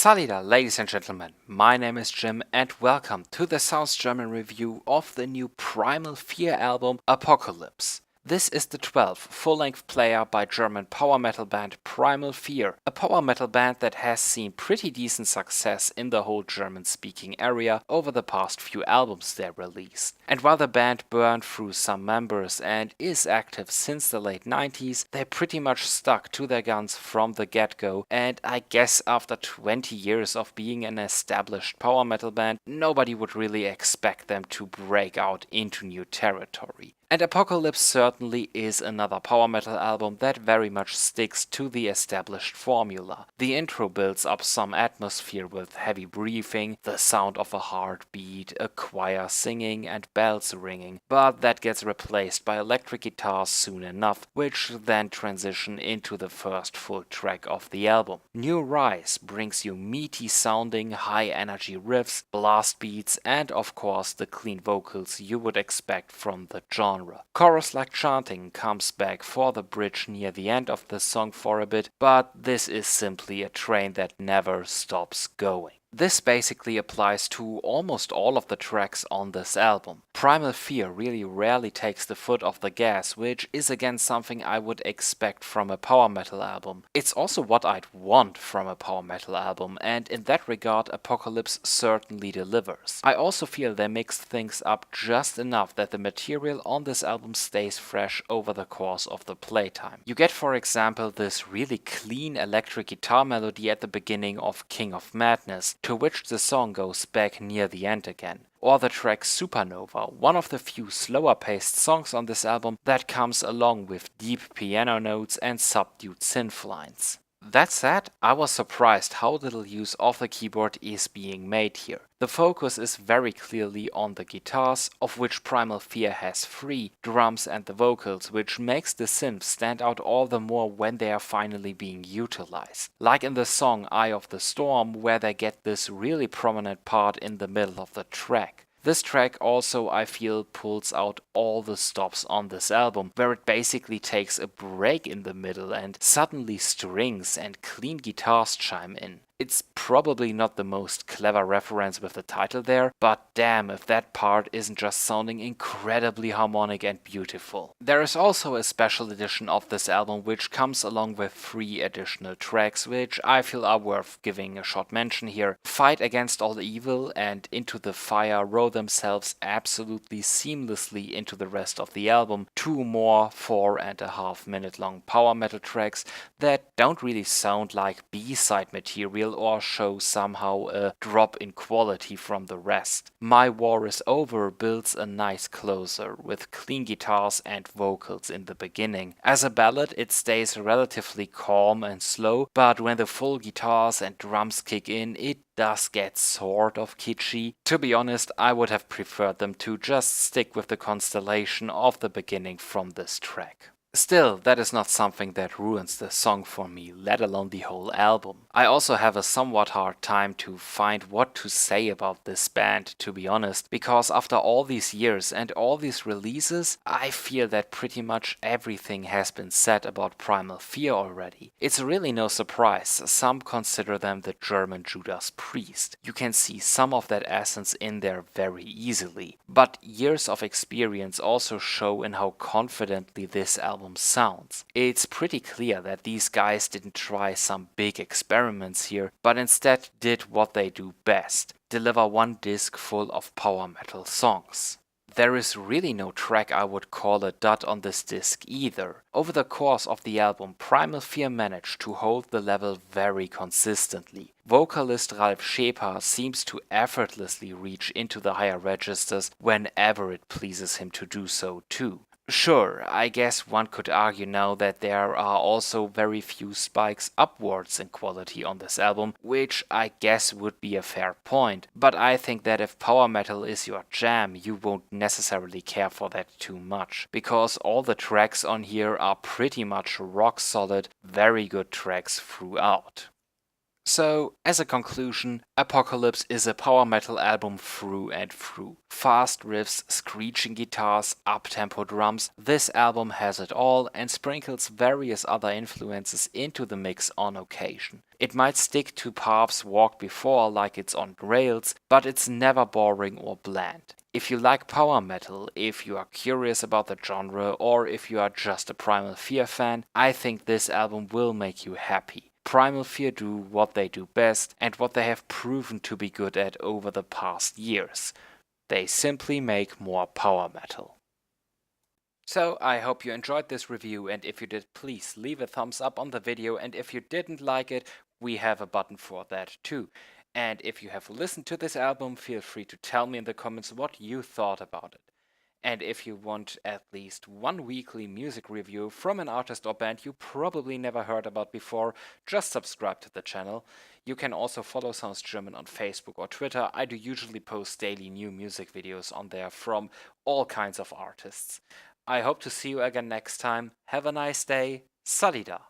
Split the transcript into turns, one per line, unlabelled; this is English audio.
Salida, ladies and gentlemen, my name is Jim and welcome to the Sounds German review of the new Primal Fear album Apocalypse. This is the 12th full-length player by German power metal band Primal Fear, a power metal band that has seen pretty decent success in the whole German-speaking area over the past few albums they released. And while the band burned through some members and is active since the late 90s, they pretty much stuck to their guns from the get-go, and I guess after 20 years of being an established power metal band, nobody would really expect them to break out into new territory. And Apocalypse certainly is another power metal album that very much sticks to the established formula. The intro builds up some atmosphere with heavy breathing, the sound of a heartbeat, a choir singing and bells ringing, but that gets replaced by electric guitars soon enough, which then transition into the first full track of the album. New Rise brings you meaty sounding, high energy riffs, blast beats, and of course the clean vocals you would expect from the genre. Chorus-like chanting comes back for the bridge near the end of the song for a bit, but this is simply a train that never stops going. This basically applies to almost all of the tracks on this album. Primal Fear really rarely takes the foot off the gas, which is again something I would expect from a power metal album. It's also what I'd want from a power metal album, and in that regard Apocalypse certainly delivers. I also feel they mixed things up just enough that the material on this album stays fresh over the course of the playtime. You get, for example, this really clean electric guitar melody at the beginning of King of Madness, to which the song goes back near the end again. Or the track Supernova, one of the few slower paced songs on this album that comes along with deep piano notes and subdued synth lines. That said, I was surprised how little use of the keyboard is being made here. The focus is very clearly on the guitars, of which Primal Fear has 3, drums and the vocals, which makes the synths stand out all the more when they are finally being utilized. Like in the song Eye of the Storm, where they get this really prominent part in the middle of the track. This track also, I feel, pulls out all the stops on this album, where it basically takes a break in the middle and suddenly strings and clean guitars chime in. It's probably not the most clever reference with the title there, but damn if that part isn't just sounding incredibly harmonic and beautiful. There is also a special edition of this album which comes along with 3 additional tracks which I feel are worth giving a short mention here. Fight Against All Evil and Into the Fire roll themselves absolutely seamlessly into the rest of the album. 2 more 4.5 minute long power metal tracks that don't really sound like B-side material or show somehow a drop in quality from the rest. My War Is Over builds a nice closer with clean guitars and vocals in the beginning. As a ballad it stays relatively calm and slow, but when the full guitars and drums kick in it does get sort of kitschy. To be honest, I would have preferred them to just stick with the constellation of the beginning from this track. Still, that is not something that ruins the song for me, let alone the whole album. I also have a somewhat hard time to find what to say about this band, to be honest, because after all these years and all these releases, I feel that pretty much everything has been said about Primal Fear already. It's really no surprise, some consider them the German Judas Priest. You can see some of that essence in there very easily, but years of experience also show in how confidently this album sounds. It's pretty clear that these guys didn't try some big experiments here, but instead did what they do best: deliver one disc full of power metal songs. There is really no track I would call a dud on this disc either. Over the course of the album, Primal Fear managed to hold the level very consistently. Vocalist Ralf Scheper seems to effortlessly reach into the higher registers whenever it pleases him to do so too. Sure, I guess one could argue now that there are also very few spikes upwards in quality on this album, which I guess would be a fair point, but I think that if power metal is your jam, you won't necessarily care for that too much, because all the tracks on here are pretty much rock solid, very good tracks throughout. So, as a conclusion, Apocalypse is a power metal album through and through. Fast riffs, screeching guitars, up-tempo drums, this album has it all and sprinkles various other influences into the mix on occasion. It might stick to paths walked before like it's on rails, but it's never boring or bland. If you like power metal, if you are curious about the genre, or if you are just a Primal Fear fan, I think this album will make you happy. Primal Fear do what they do best and what they have proven to be good at over the past years. They simply make more power metal. So I hope you enjoyed this review, and if you did, please leave a thumbs up on the video, and if you didn't like it, we have a button for that too. And if you have listened to this album, feel free to tell me in the comments what you thought about it. And if you want at least one weekly music review from an artist or band you probably never heard about before, just subscribe to the channel. You can also follow Sounds German on Facebook or Twitter. I do usually post daily new music videos on there from all kinds of artists. I hope to see you again next time. Have a nice day. Salida.